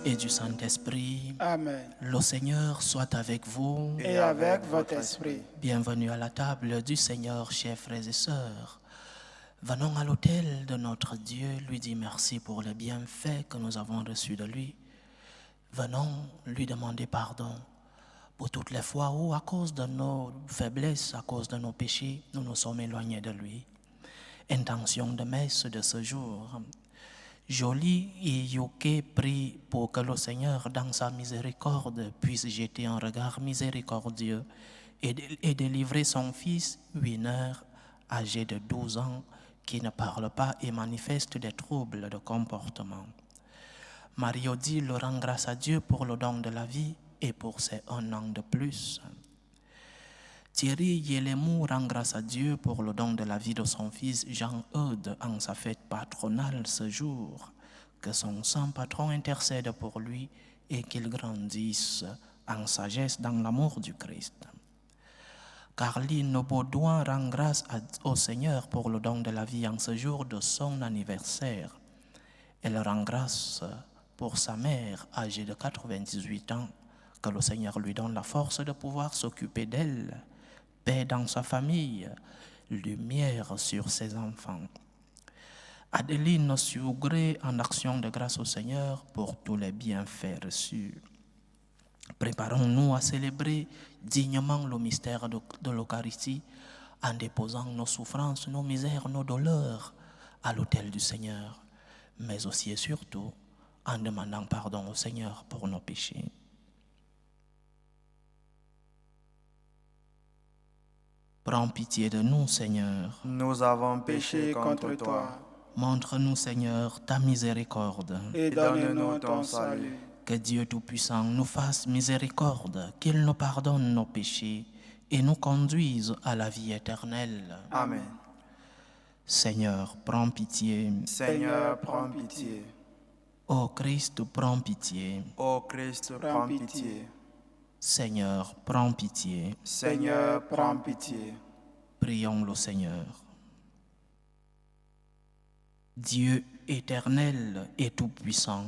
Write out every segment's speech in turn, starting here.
et du Saint-Esprit. Amen. Le Seigneur soit avec vous. Et avec votre esprit. Bienvenue à la table du Seigneur, chers frères et sœurs. Venons à l'autel de notre Dieu, lui dire merci pour les bienfaits que nous avons reçus de lui. Venons lui demander pardon pour toutes les fois où, à cause de nos faiblesses, à cause de nos péchés, nous nous sommes éloignés de lui. Intention de messe de ce jour. Jolie et Yoké prie pour que le Seigneur, dans sa miséricorde, puisse jeter un regard miséricordieux et délivrer son fils, Wiener, âgé de 12 ans, qui ne parle pas et manifeste des troubles de comportement. Marie-Odile le rend grâce à Dieu pour le don de la vie et pour ses 1 an de plus. Thierry Yelemou rend grâce à Dieu pour le don de la vie de son fils Jean-Eudes en sa fête patronale ce jour. Que son saint patron intercède pour lui et qu'il grandisse en sagesse dans l'amour du Christ. Carline Baudouin rend grâce au Seigneur pour le don de la vie en ce jour de son anniversaire. Elle rend grâce pour sa mère âgée de 98 ans, que le Seigneur lui donne la force de pouvoir s'occuper d'elle. Paix dans sa famille, lumière sur ses enfants. Adeline Sugré en action de grâce au Seigneur pour tous les bienfaits reçus. Préparons-nous à célébrer dignement le mystère de l'Eucharistie en déposant nos souffrances, nos misères, nos douleurs à l'autel du Seigneur, mais aussi et surtout en demandant pardon au Seigneur pour nos péchés. Prends pitié de nous, Seigneur. Nous avons péché contre toi. Montre-nous, Seigneur, ta miséricorde. Et donne-nous ton salut. Que Dieu Tout-Puissant nous fasse miséricorde, qu'il nous pardonne nos péchés et nous conduise à la vie éternelle. Amen. Seigneur, prends pitié. Seigneur, prends pitié. Ô Christ, prends pitié. Ô Christ, prends pitié. Seigneur, prends pitié. Seigneur, prends pitié. Prions le Seigneur. Dieu éternel et tout-puissant,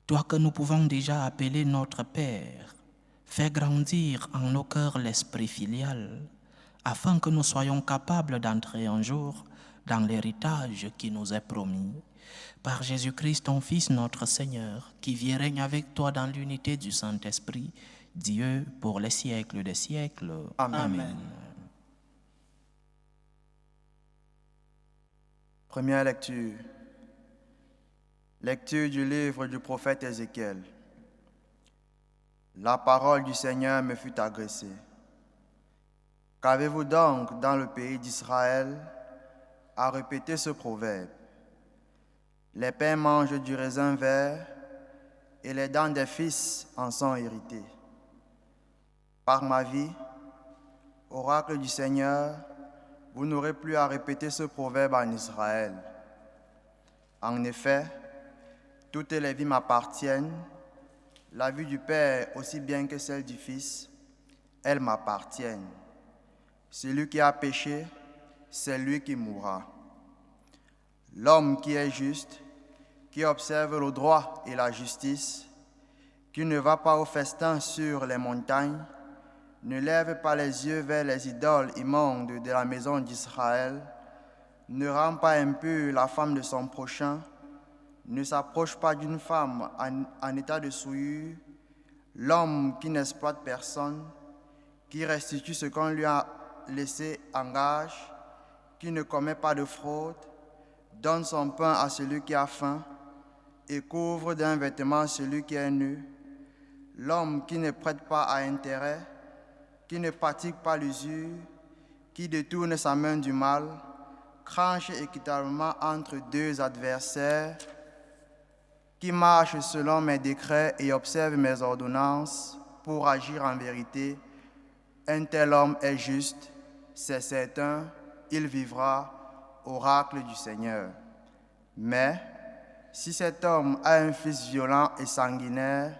toi que nous pouvons déjà appeler notre Père, fais grandir en nos cœurs l'esprit filial, afin que nous soyons capables d'entrer un jour dans l'héritage qui nous est promis. Par Jésus-Christ, ton Fils, notre Seigneur, qui vit et règne avec toi dans l'unité du Saint-Esprit, Dieu pour les siècles des siècles. Amen. Amen. Première lecture. Lecture du livre du prophète Ézéchiel. La parole du Seigneur me fut adressée. Qu'avez-vous donc dans le pays d'Israël à répéter ce proverbe? Les pères mangent du raisin vert et les dents des fils en sont héritées. Par ma vie, oracle du Seigneur, vous n'aurez plus à répéter ce proverbe en Israël. En effet, toutes les vies m'appartiennent, la vie du Père aussi bien que celle du Fils, elles m'appartiennent. Celui qui a péché, c'est lui qui mourra. L'homme qui est juste, qui observe le droit et la justice, qui ne va pas au festin sur les montagnes, ne lève pas les yeux vers les idoles immondes de la maison d'Israël, ne rend pas impure la femme de son prochain, ne s'approche pas d'une femme en état de souillure, l'homme qui n'exploite personne, qui restitue ce qu'on lui a laissé en gage, qui ne commet pas de fraude, donne son pain à celui qui a faim et couvre d'un vêtement celui qui est nu, l'homme qui ne prête pas à intérêt, qui ne pratique pas l'usure, qui détourne sa main du mal, tranche équitablement entre deux adversaires, qui marche selon mes décrets et observe mes ordonnances pour agir en vérité. Un tel homme est juste, c'est certain, il vivra, oracle du Seigneur. Mais si cet homme a un fils violent et sanguinaire,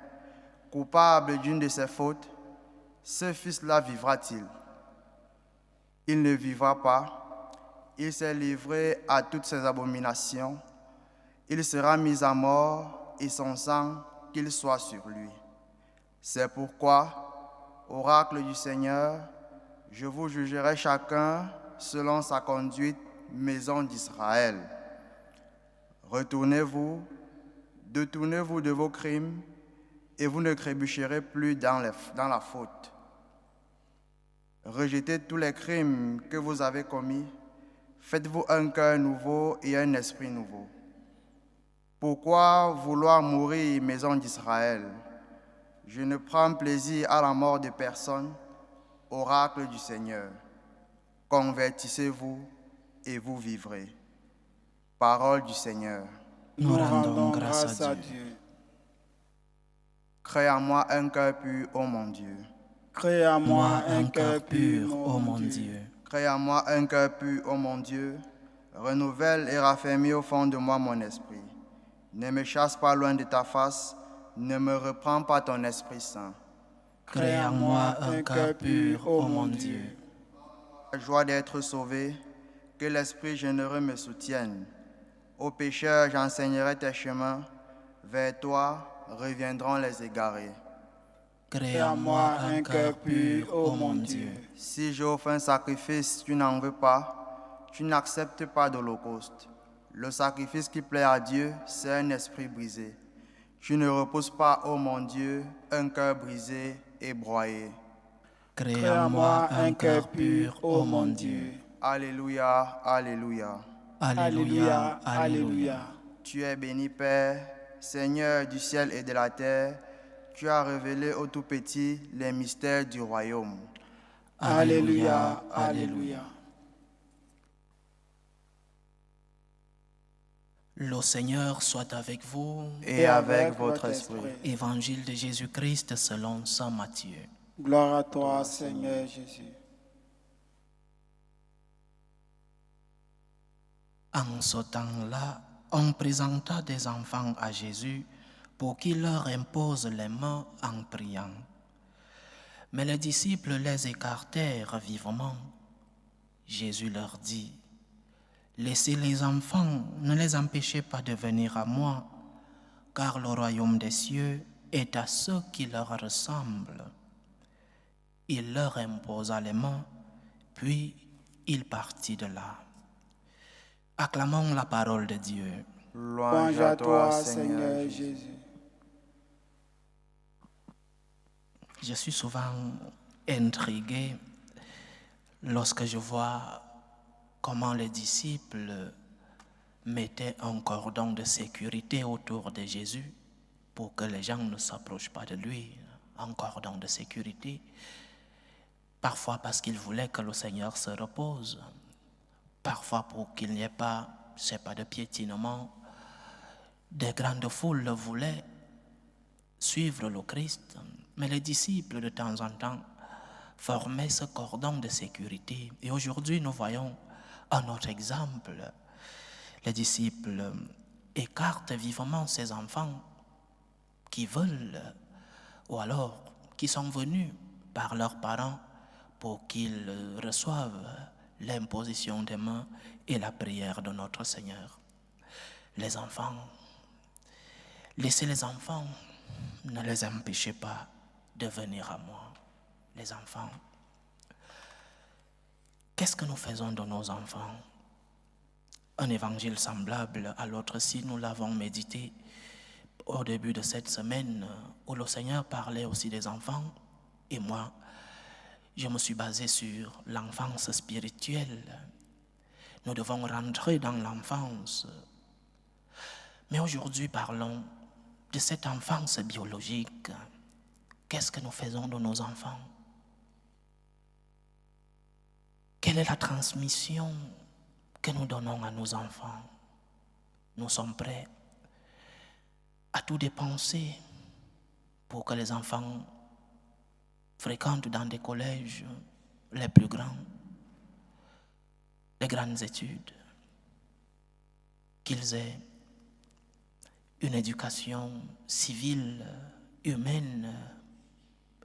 coupable d'une de ses fautes, ce fils-là vivra-t-il? Il ne vivra pas, il s'est livré à toutes ses abominations, il sera mis à mort et son sang qu'il soit sur lui. C'est pourquoi, oracle du Seigneur, je vous jugerai chacun selon sa conduite, maison d'Israël. Retournez-vous, détournez-vous de vos crimes, et vous ne trébucherez plus dans la faute. Rejetez tous les crimes que vous avez commis. Faites-vous un cœur nouveau et un esprit nouveau. Pourquoi vouloir mourir, maison d'Israël? Je ne prends plaisir à la mort de personne, oracle du Seigneur. Convertissez-vous et vous vivrez. Parole du Seigneur. Nous rendons grâce à Dieu. Crée en moi un cœur pur, ô mon Dieu. Crée en moi Moi un cœur pur, ô mon Dieu. Dieu. Crée en moi un cœur pur, ô mon Dieu. Renouvelle et raffermis au fond de moi mon esprit. Ne me chasse pas loin de ta face, ne me reprends pas ton Esprit Saint. Crée en moi un cœur pur, ô mon Dieu. La joie d'être sauvé, que l'Esprit généreux me soutienne. Aux pécheurs, j'enseignerai tes chemins. Vers toi reviendront les égarés. Crée en moi un cœur pur, ô mon Dieu. Si j'offre un sacrifice, tu n'en veux pas, tu n'acceptes pas d'holocauste. Le sacrifice qui plaît à Dieu, c'est un esprit brisé. Tu ne reposes pas, ô mon Dieu, un cœur brisé et broyé. Crée en moi un cœur pur, ô mon Dieu. Alléluia, alléluia. Alléluia, alléluia. Tu es béni, Père, Seigneur du ciel et de la terre. Tu as révélé au tout-petit les mystères du royaume. Alléluia, alléluia. Le Seigneur soit avec vous. Et avec votre esprit. Évangile de Jésus-Christ selon saint Matthieu. Gloire à toi, Seigneur Jésus. En ce temps-là, on présenta des enfants à Jésus pour qu'il leur impose les mains en priant. Mais les disciples les écartèrent vivement. Jésus leur dit: laissez les enfants, ne les empêchez pas de venir à moi, car le royaume des cieux est à ceux qui leur ressemblent. Il leur imposa les mains, puis il partit de là. Acclamons la parole de Dieu. Louange à toi, Seigneur Jésus. Je suis souvent intrigué lorsque je vois comment les disciples mettaient un cordon de sécurité autour de Jésus pour que les gens ne s'approchent pas de lui. Un cordon de sécurité, parfois parce qu'ils voulaient que le Seigneur se repose, parfois pour qu'il n'y ait pas, de piétinement. Des grandes foules voulaient suivre le Christ, mais les disciples de temps en temps formaient ce cordon de sécurité. Et aujourd'hui, nous voyons un autre exemple. Les disciples écartent vivement ces enfants qui veulent, ou alors qui sont venus par leurs parents pour qu'ils reçoivent l'imposition des mains et la prière de notre Seigneur. Les enfants, laissez les enfants, ne les empêchez pas de venir à moi. Les enfants, qu'est-ce que nous faisons de nos enfants? Un évangile semblable à l'autre-ci, nous l'avons médité au début de cette semaine, où le Seigneur parlait aussi des enfants. Et moi, je me suis basé sur l'enfance spirituelle. Nous devons rentrer dans l'enfance. Mais aujourd'hui, parlons de cette enfance biologique. Qu'est-ce que nous faisons de nos enfants? Quelle est la transmission que nous donnons à nos enfants? Nous sommes prêts à tout dépenser pour que les enfants fréquentent dans des collèges les plus grands, les grandes études, qu'ils aient une éducation civile, humaine,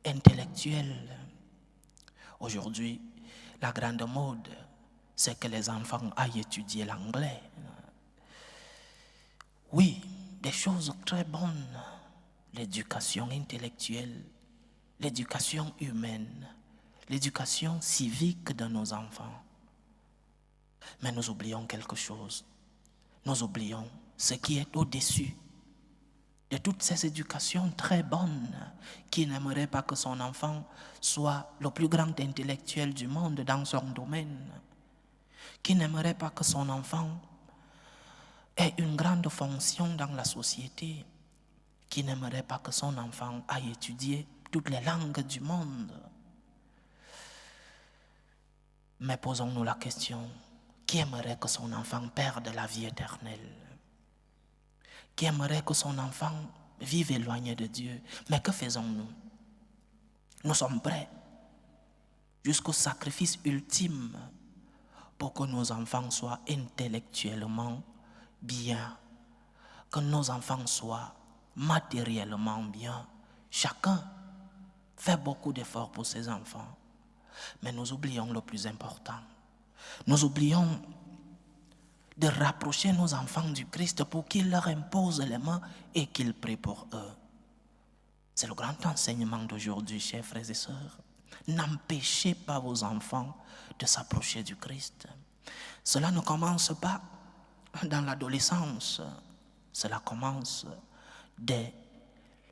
intellectuelle. Aujourd'hui, la grande mode, c'est que les enfants aillent étudier l'anglais. Oui, des choses très bonnes, l'éducation intellectuelle, l'éducation humaine, l'éducation civique de nos enfants. Mais nous oublions quelque chose. Nous oublions ce qui est au-dessus de toutes ces éducations très bonnes. Qui n'aimerait pas que son enfant soit le plus grand intellectuel du monde dans son domaine? Qui n'aimerait pas que son enfant ait une grande fonction dans la société? Qui n'aimerait pas que son enfant aille étudier toutes les langues du monde? Mais posons-nous la question, qui aimerait que son enfant perde la vie éternelle? Qui aimerait que son enfant vive éloigné de Dieu? Mais que faisons-nous? Nous sommes prêts jusqu'au sacrifice ultime pour que nos enfants soient intellectuellement bien, que nos enfants soient matériellement bien. Chacun fait beaucoup d'efforts pour ses enfants, mais nous oublions le plus important. Nous oublions de rapprocher nos enfants du Christ pour qu'il leur impose les mains et qu'il prie pour eux. C'est le grand enseignement d'aujourd'hui, chers frères et sœurs. N'empêchez pas vos enfants de s'approcher du Christ. Cela ne commence pas dans l'adolescence. Cela commence dès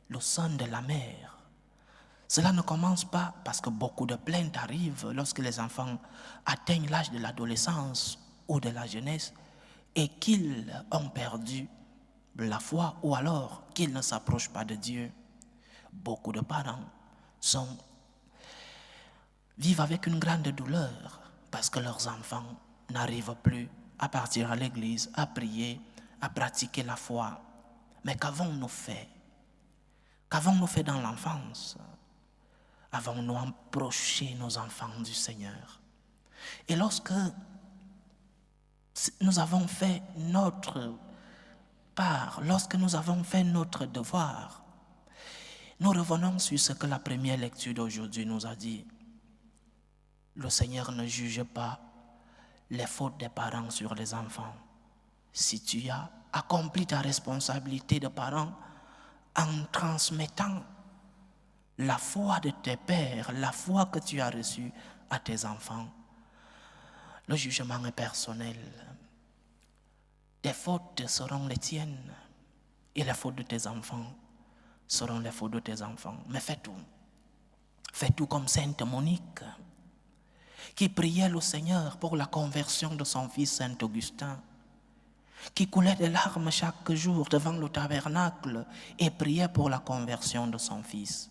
le sein de la mère. Cela ne commence pas parce que beaucoup de plaintes arrivent lorsque les enfants atteignent l'âge de l'adolescence ou de la jeunesse et qu'ils ont perdu la foi ou alors qu'ils ne s'approchent pas de Dieu. Beaucoup de parents vivent avec une grande douleur parce que leurs enfants n'arrivent plus à partir à l'église, à prier, à pratiquer la foi. Mais qu'avons-nous fait? Qu'avons-nous fait dans l'enfance? Avons-nous approché nos enfants du Seigneur? Et lorsque nous avons fait notre part, lorsque nous avons fait notre devoir, nous revenons sur ce que la première lecture d'aujourd'hui nous a dit. Le Seigneur ne juge pas les fautes des parents sur les enfants. Si tu as accompli ta responsabilité de parent en transmettant la foi de tes pères, la foi que tu as reçue à tes enfants, le jugement est personnel. Tes fautes seront les tiennes et les fautes de tes enfants seront les fautes de tes enfants. Mais fais tout. Fais tout comme Sainte Monique, qui priait le Seigneur pour la conversion de son fils Saint Augustin, qui coulait des larmes chaque jour devant le tabernacle et priait pour la conversion de son fils.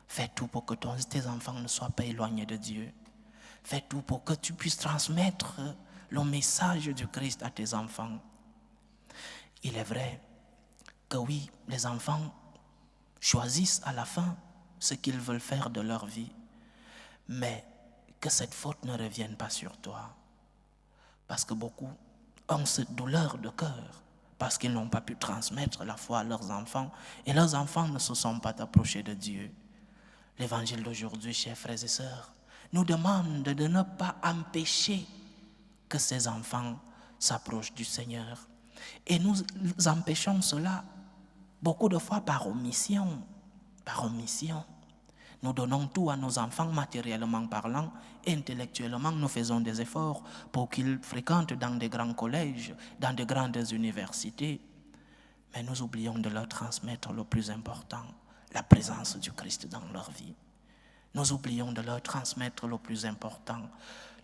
Fais tout pour que tes enfants ne soient pas éloignés de Dieu. Fais tout pour que tu puisses transmettre le message du Christ à tes enfants. Il est vrai que oui, les enfants choisissent à la fin ce qu'ils veulent faire de leur vie, mais que cette faute ne revienne pas sur toi. Parce que beaucoup ont cette douleur de cœur, parce qu'ils n'ont pas pu transmettre la foi à leurs enfants, et leurs enfants ne se sont pas approchés de Dieu. L'évangile d'aujourd'hui, chers frères et sœurs, nous demande de ne pas empêcher que ces enfants s'approchent du Seigneur. Et nous empêchons cela beaucoup de fois par omission. Par omission. Nous donnons tout à nos enfants matériellement parlant, intellectuellement nous faisons des efforts pour qu'ils fréquentent dans des grands collèges, dans de grandes universités. Mais nous oublions de leur transmettre le plus important, la présence du Christ dans leur vie. Nous oublions de leur transmettre le plus important,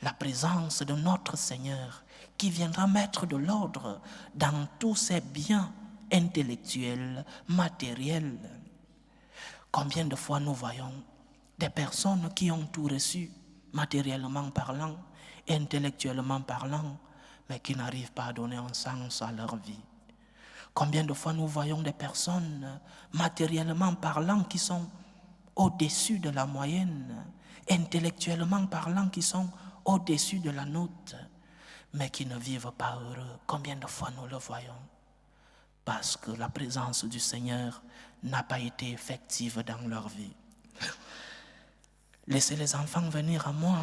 la présence de notre Seigneur qui viendra mettre de l'ordre dans tous ces biens intellectuels, matériels. Combien de fois nous voyons des personnes qui ont tout reçu, matériellement parlant, intellectuellement parlant, mais qui n'arrivent pas à donner un sens à leur vie. Combien de fois nous voyons des personnes, matériellement parlant, qui sont au-dessus de la moyenne, intellectuellement parlant, qui sont au-dessus de la note, mais qui ne vivent pas heureux. Combien de fois nous le voyons? Parce que la présence du Seigneur n'a pas été effective dans leur vie. Laissez les enfants venir à moi,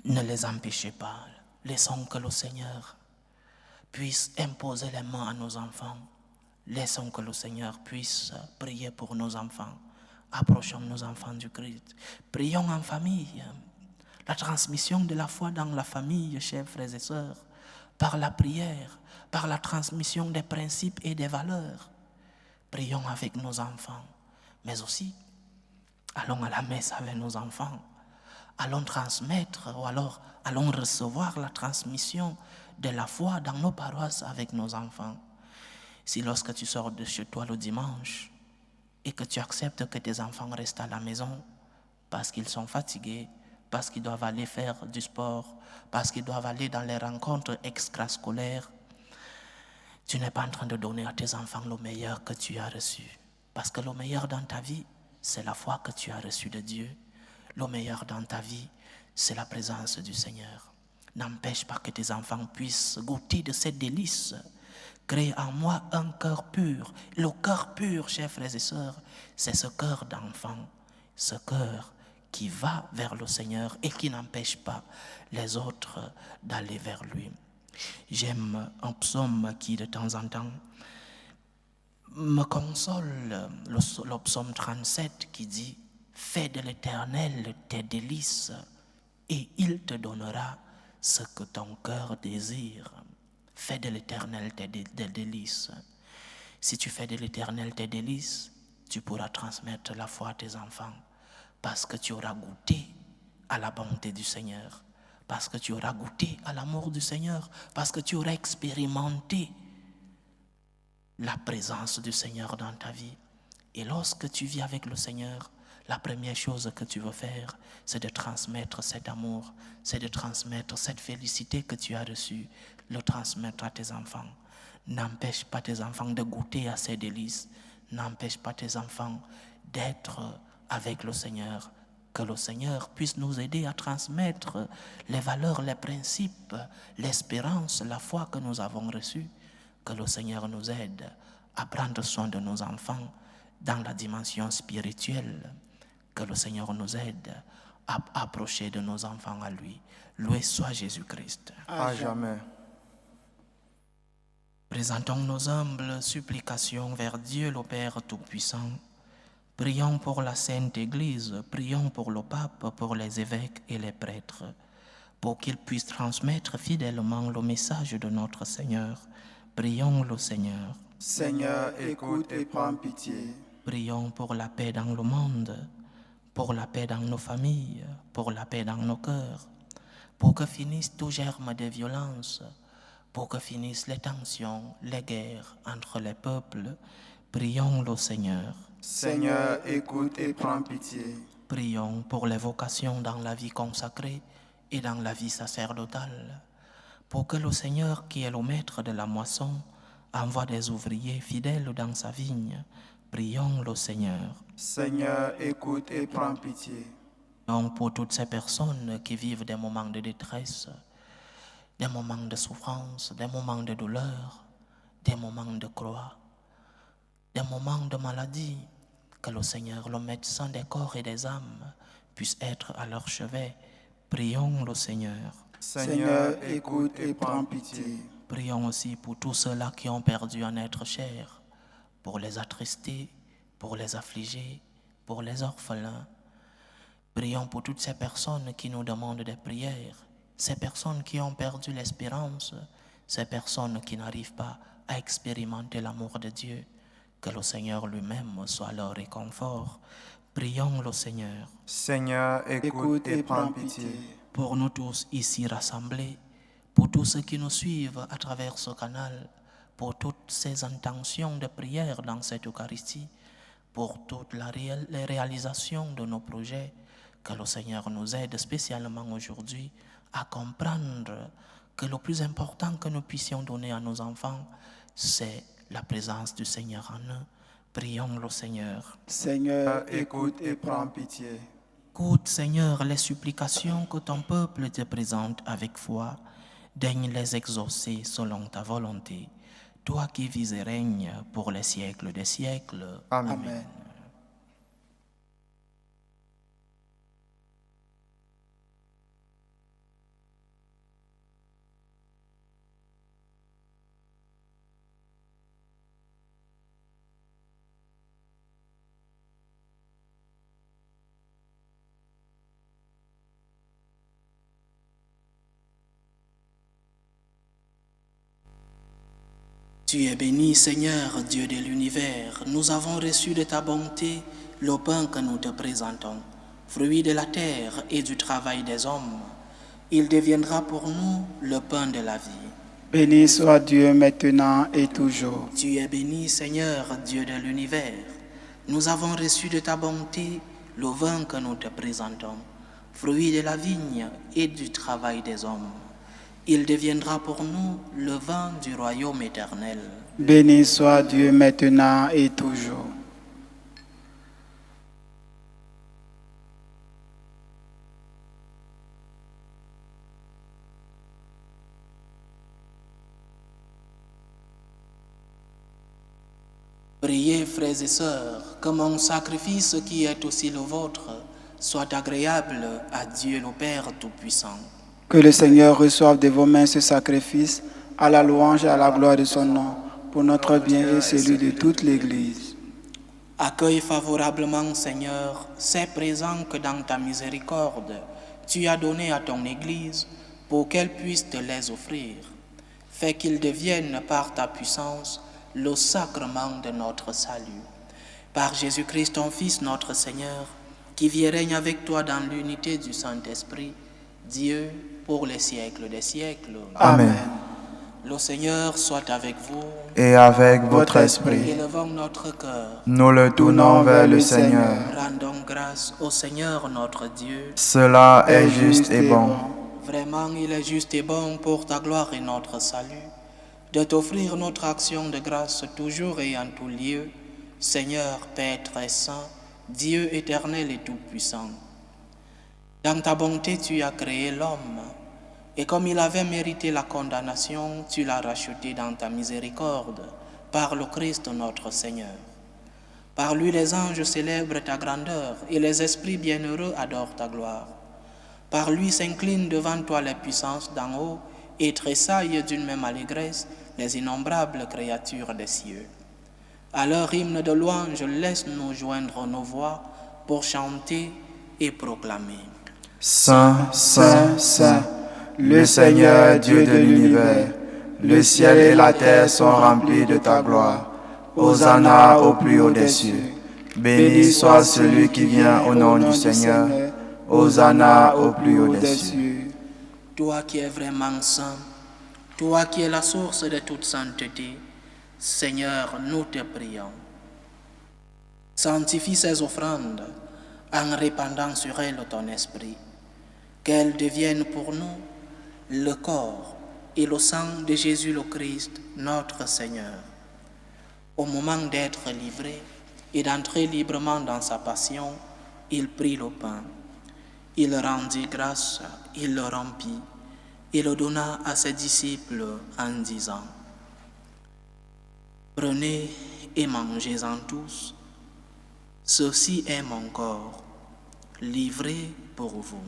ne les empêchez pas. Laissons que le Seigneur puisse imposer les mains à nos enfants, Laissons que le Seigneur puisse prier pour nos enfants. Approchons nos enfants du Christ. Prions en famille. La transmission de la foi dans la famille, chers frères et sœurs, par la prière, par la transmission des principes et des valeurs. Prions avec nos enfants, mais aussi allons à la messe avec nos enfants. Allons transmettre ou alors allons recevoir la transmission de la foi dans nos paroisses avec nos enfants. Si lorsque tu sors de chez toi le dimanche et que tu acceptes que tes enfants restent à la maison parce qu'ils sont fatigués, parce qu'ils doivent aller faire du sport, parce qu'ils doivent aller dans les rencontres extrascolaires, tu n'es pas en train de donner à tes enfants le meilleur que tu as reçu. Parce que le meilleur dans ta vie, c'est la foi que tu as reçue de Dieu. Le meilleur dans ta vie, c'est la présence du Seigneur. N'empêche pas que tes enfants puissent goûter de cette délice. Crée en moi un cœur pur. Le cœur pur, chers frères et sœurs, c'est ce cœur d'enfant, ce cœur qui va vers le Seigneur et qui n'empêche pas les autres d'aller vers lui. J'aime un psaume qui, de temps en temps, me console, le psaume 37 qui dit « Fais de l'Éternel tes délices et il te donnera ce que ton cœur désire. » Fais de l'Éternel tes délices. Si tu fais de l'Éternel tes délices, tu pourras transmettre la foi à tes enfants parce que tu auras goûté à la bonté du Seigneur, parce que tu auras goûté à l'amour du Seigneur, parce que tu auras expérimenté la présence du Seigneur dans ta vie. Et lorsque tu vis avec le Seigneur, la première chose que tu veux faire, c'est de transmettre cet amour, c'est de transmettre cette félicité que tu as reçue, le transmettre à tes enfants. N'empêche pas tes enfants de goûter à ces délices, n'empêche pas tes enfants d'être avec le Seigneur. Que le Seigneur puisse nous aider à transmettre les valeurs, les principes, l'espérance, la foi que nous avons reçue. Que le Seigneur nous aide à prendre soin de nos enfants dans la dimension spirituelle. Que le Seigneur nous aide à approcher de nos enfants à lui. Loué soit Jésus-Christ. À jamais. Présentons nos humbles supplications vers Dieu le Père Tout-Puissant. Prions pour la Sainte Église, prions pour le pape, pour les évêques et les prêtres, pour qu'ils puissent transmettre fidèlement le message de notre Seigneur. Prions le Seigneur. Seigneur, écoute et prends pitié. Prions pour la paix dans le monde, pour la paix dans nos familles, pour la paix dans nos cœurs, pour que finisse tout germe de violence, pour que finissent les tensions, les guerres entre les peuples. Prions le Seigneur. Seigneur, écoute et prends pitié. Prions pour les vocations dans la vie consacrée et dans la vie sacerdotale, pour que le Seigneur, qui est le maître de la moisson, envoie des ouvriers fidèles dans sa vigne. Prions le Seigneur. Seigneur, écoute et prends pitié. Prions pour toutes ces personnes qui vivent des moments de détresse, des moments de souffrance, des moments de douleur, des moments de croix, des moments de maladie. Que le Seigneur, le médecin des corps et des âmes, puisse être à leur chevet. Prions le Seigneur. Seigneur, écoute et prends pitié. Prions aussi pour tous ceux-là qui ont perdu un être cher, pour les attristés, pour les affligés, pour les orphelins. Prions pour toutes ces personnes qui nous demandent des prières, ces personnes qui ont perdu l'espérance, ces personnes qui n'arrivent pas à expérimenter l'amour de Dieu. Que le Seigneur lui-même soit leur réconfort. Prions le Seigneur. Seigneur, écoute et prends pitié. Pour nous tous ici rassemblés, pour tous ceux qui nous suivent à travers ce canal, pour toutes ces intentions de prière dans cette Eucharistie, pour toutes les réalisations de nos projets, que le Seigneur nous aide spécialement aujourd'hui à comprendre que le plus important que nous puissions donner à nos enfants, c'est la présence du Seigneur en eux. Prions le Seigneur. Seigneur, écoute et prends pitié. Écoute, Seigneur, les supplications que ton peuple te présente avec foi. Daigne les exaucer selon ta volonté. Toi qui vis et règnes pour les siècles des siècles. Amen. Amen. Tu es béni, Seigneur, Dieu de l'univers. Nous avons reçu de ta bonté le pain que nous te présentons, fruit de la terre et du travail des hommes. Il deviendra pour nous le pain de la vie. Béni soit Dieu maintenant et toujours. Tu es béni, Seigneur, Dieu de l'univers. Nous avons reçu de ta bonté le vin que nous te présentons, fruit de la vigne et du travail des hommes. Il deviendra pour nous le vin du royaume éternel. Béni soit Dieu maintenant et toujours. Priez, frères et sœurs, que mon sacrifice qui est aussi le vôtre soit agréable à Dieu le Père Tout-Puissant. Que le Seigneur reçoive de vos mains ce sacrifice à la louange et à la gloire de son nom, pour notre bien et celui de toute l'Église. Accueille favorablement, Seigneur, ces présents que dans ta miséricorde tu as donnés à ton Église pour qu'elle puisse te les offrir. Fais qu'ils deviennent par ta puissance le sacrement de notre salut. Par Jésus-Christ, ton Fils, notre Seigneur, qui vit et règne avec toi dans l'unité du Saint-Esprit, Dieu, pour les siècles des siècles. Amen. Le Seigneur soit avec vous. Et avec votre esprit, Élevons notre cœur. nous le tournons vers le Seigneur. Rendons grâce au Seigneur notre Dieu. Cela est juste et bon. Vraiment, il est juste et bon pour ta gloire et notre salut de t'offrir notre action de grâce toujours et en tout lieu, Seigneur, Père très saint, Dieu éternel et tout-puissant. Dans ta bonté, tu as créé l'homme, et comme il avait mérité la condamnation, tu l'as racheté dans ta miséricorde, par le Christ notre Seigneur. Par lui, les anges célèbrent ta grandeur, et les esprits bienheureux adorent ta gloire. Par lui s'inclinent devant toi les puissances d'en haut, et tressaillent d'une même allégresse les innombrables créatures des cieux. À leur hymne de louange, laisse-nous joindre nos voix pour chanter et proclamer. Saint, Saint, Saint, le Seigneur Dieu de l'univers, le ciel et la terre sont remplis de ta gloire. Hosanna au plus haut des cieux. Béni soit celui qui vient au nom du Seigneur. Hosanna au plus haut des cieux. Toi qui es vraiment saint, toi qui es la source de toute sainteté, Seigneur, nous te prions. Sanctifie ces offrandes en répandant sur elles ton esprit, qu'elles deviennent pour nous le corps et le sang de Jésus le Christ, notre Seigneur. Au moment d'être livré et d'entrer librement dans sa passion, il prit le pain. Il rendit grâce, il le rompit et le donna à ses disciples en disant: Prenez et mangez-en tous, ceci est mon corps, livré pour vous.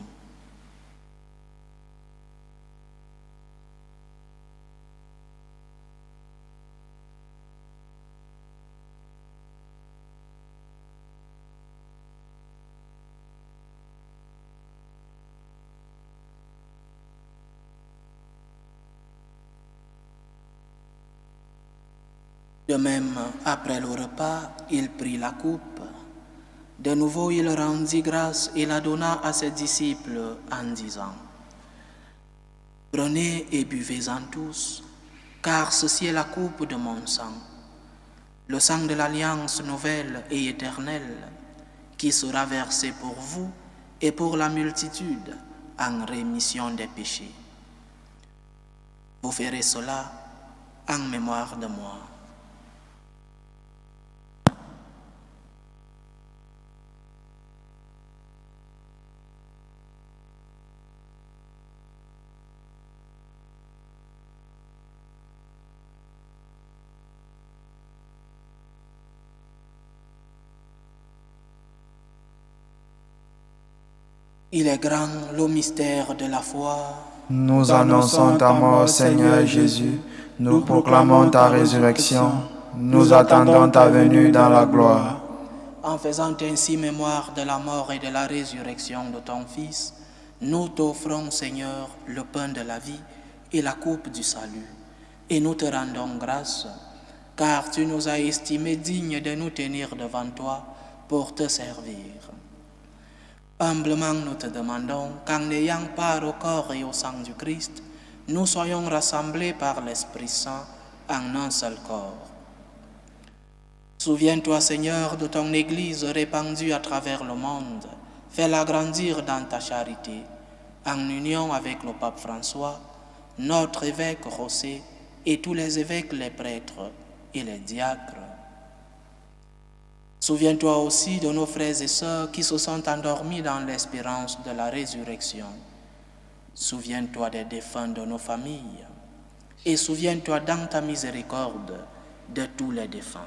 De même, après le repas, il prit la coupe. De nouveau, il rendit grâce et la donna à ses disciples en disant: Prenez et buvez-en tous, car ceci est la coupe de mon sang, le sang de l'alliance nouvelle et éternelle, qui sera versé pour vous et pour la multitude en rémission des péchés. Vous ferez cela en mémoire de moi. Il est grand le mystère de la foi. Nous annonçons ta mort, Seigneur Jésus. Nous proclamons ta résurrection. Nous attendons ta venue dans la gloire. En faisant ainsi mémoire de la mort et de la résurrection de ton Fils, nous t'offrons, Seigneur, le pain de la vie et la coupe du salut. Et nous te rendons grâce car tu nous as estimés dignes de nous tenir devant toi pour te servir. Humblement nous te demandons qu'en ayant part au corps et au sang du Christ, nous soyons rassemblés par l'Esprit Saint en un seul corps. Souviens-toi, Seigneur, de ton Église répandue à travers le monde. Fais-la grandir dans ta charité, en union avec le pape François, notre évêque José et tous les évêques, les prêtres et les diacres. Souviens-toi aussi de nos frères et sœurs qui se sont endormis dans l'espérance de la résurrection. Souviens-toi des défunts de nos familles et souviens-toi dans ta miséricorde de tous les défunts.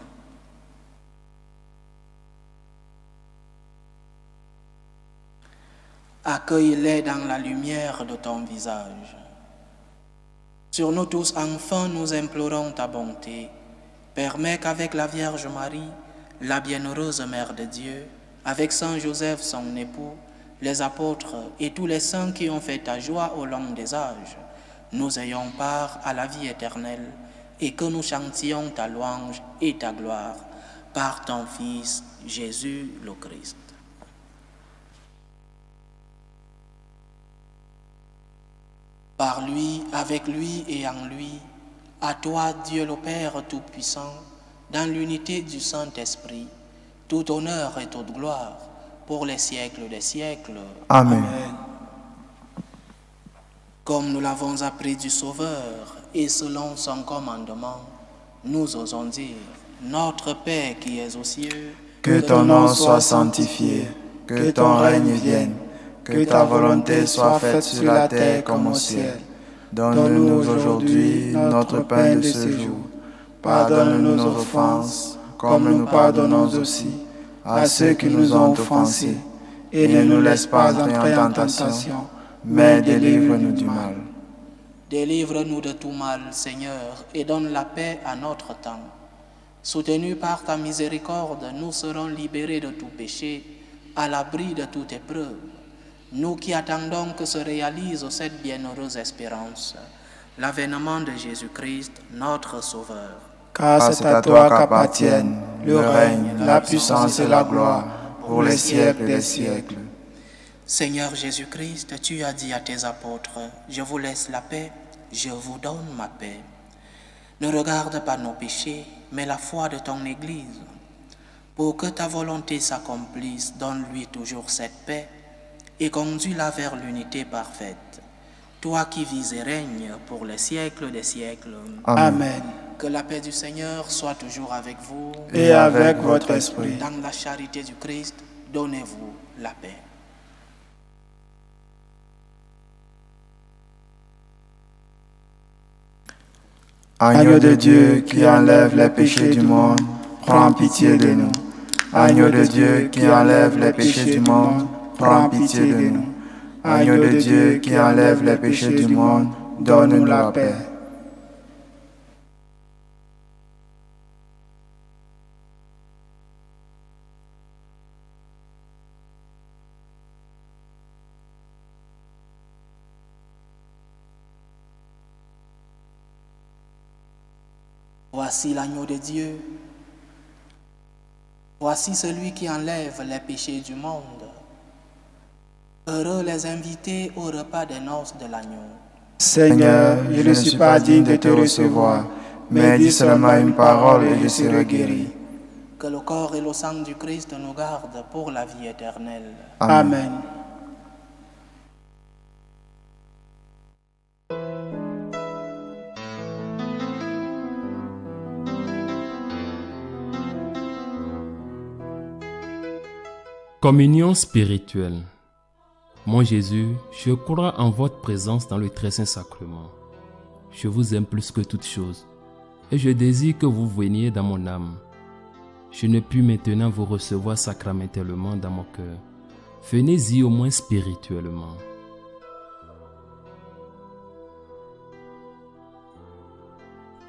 Accueille-les dans la lumière de ton visage. Sur nous tous, enfants, nous implorons ta bonté. Permets qu'avec la Vierge Marie, la bienheureuse Mère de Dieu, avec Saint Joseph, son époux, les apôtres et tous les saints qui ont fait ta joie au long des âges, nous ayons part à la vie éternelle et que nous chantions ta louange et ta gloire par ton Fils, Jésus le Christ. Par lui, avec lui et en lui, à toi, Dieu le Père Tout-Puissant, dans l'unité du Saint-Esprit, tout honneur et toute gloire pour les siècles des siècles. Amen. Comme nous l'avons appris du Sauveur et selon son commandement, nous osons dire, Notre Père qui es aux cieux, que ton nom soit sanctifié, que ton règne vienne, que ta volonté soit faite sur la terre comme au ciel. Donne-nous aujourd'hui notre pain de ce jour. Pardonne-nous nos offenses, comme nous pardonnons aussi à ceux qui nous ont offensés. Et ne nous laisse pas entrer en tentation, mais délivre-nous du mal. Délivre-nous de tout mal, Seigneur, et donne la paix à notre temps. Soutenus par ta miséricorde, nous serons libérés de tout péché, à l'abri de toute épreuve. Nous qui attendons que se réalise cette bienheureuse espérance, l'avènement de Jésus-Christ, notre Sauveur. Car c'est à toi qu'appartiennent le règne, la puissance et la gloire pour les siècles des siècles. Seigneur Jésus-Christ, tu as dit à tes apôtres, « Je vous laisse la paix, je vous donne ma paix. » Ne regarde pas nos péchés, mais la foi de ton Église. Pour que ta volonté s'accomplisse, donne-lui toujours cette paix et conduis-la vers l'unité parfaite. Toi qui vis et règnes pour les siècles des siècles. Amen. Que la paix du Seigneur soit toujours avec vous. Et avec votre esprit. Dans la charité du Christ, donnez-vous la paix. Agneau de Dieu qui enlève les péchés du monde, prends pitié de nous. Agneau de Dieu qui enlève les péchés du monde, prends pitié de nous. Agneau de Dieu qui enlève les péchés du monde, donne-nous la paix. Voici l'agneau de Dieu. Voici celui qui enlève les péchés du monde. Heureux les invités au repas des noces de l'agneau. Seigneur, je ne suis pas digne de te recevoir, mais dis seulement une parole et je serai guéri. Que le corps et le sang du Christ nous gardent pour la vie éternelle. Amen. Communion spirituelle. Mon Jésus, je crois en votre présence dans le très saint sacrement. Je vous aime plus que toute chose et je désire que vous veniez dans mon âme. Je ne puis maintenant vous recevoir sacramentellement dans mon cœur. Venez-y au moins spirituellement.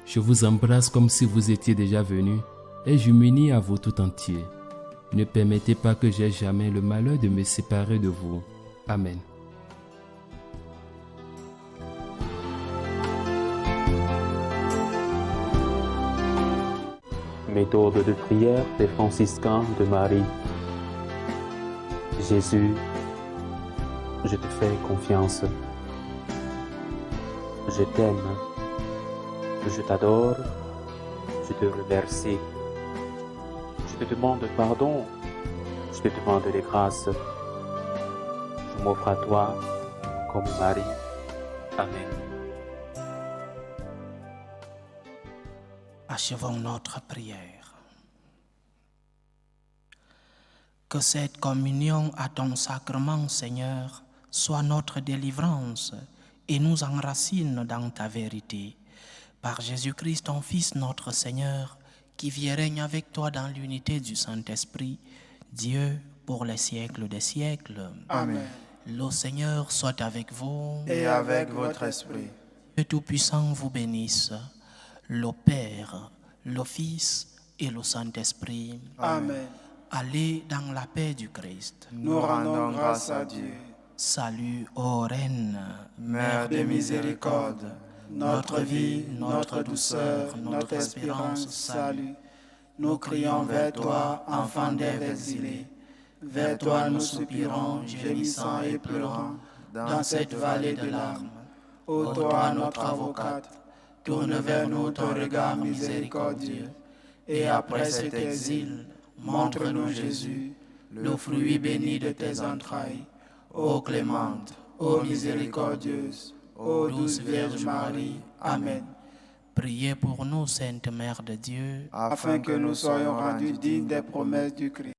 Je vous embrasse comme si vous étiez déjà venu et je m'unis à vous tout entier. Ne permettez pas que j'aie jamais le malheur de me séparer de vous. Amen. Méthode de prière des franciscains de Marie. Jésus, je te fais confiance. Je t'aime. Je t'adore. Je te remercie. Je te demande pardon. Je te demande les grâces. Je m'offre à toi comme Marie. Amen. Achevons notre prière. Que cette communion à ton sacrement, Seigneur, soit notre délivrance et nous enracine dans ta vérité. Par Jésus-Christ, ton Fils, notre Seigneur, qui vit et règne avec toi dans l'unité du Saint-Esprit, Dieu, pour les siècles des siècles. Amen. Le Seigneur soit avec vous. Et avec votre esprit. Dieu Tout-Puissant vous bénisse, le Père, le Fils et le Saint-Esprit. Amen. Allez dans la paix du Christ. Nous rendons grâce à Dieu. Salut, ô Reine, Mère de miséricorde, Notre vie, notre douceur, notre espérance, salut. Nous crions vers toi, enfant d'Ève exilée. Vers toi nous soupirons, gémissant et pleurant, dans cette vallée de larmes. Ô toi, notre avocate, tourne vers nous ton regard miséricordieux. Et après cet exil, montre-nous Jésus, le fruit béni de tes entrailles. Ô clémente, ô miséricordieuse, ô douce Vierge Marie. Amen. priez pour nous, Sainte Mère de Dieu, Afin que nous soyons rendus dignes des promesses du Christ.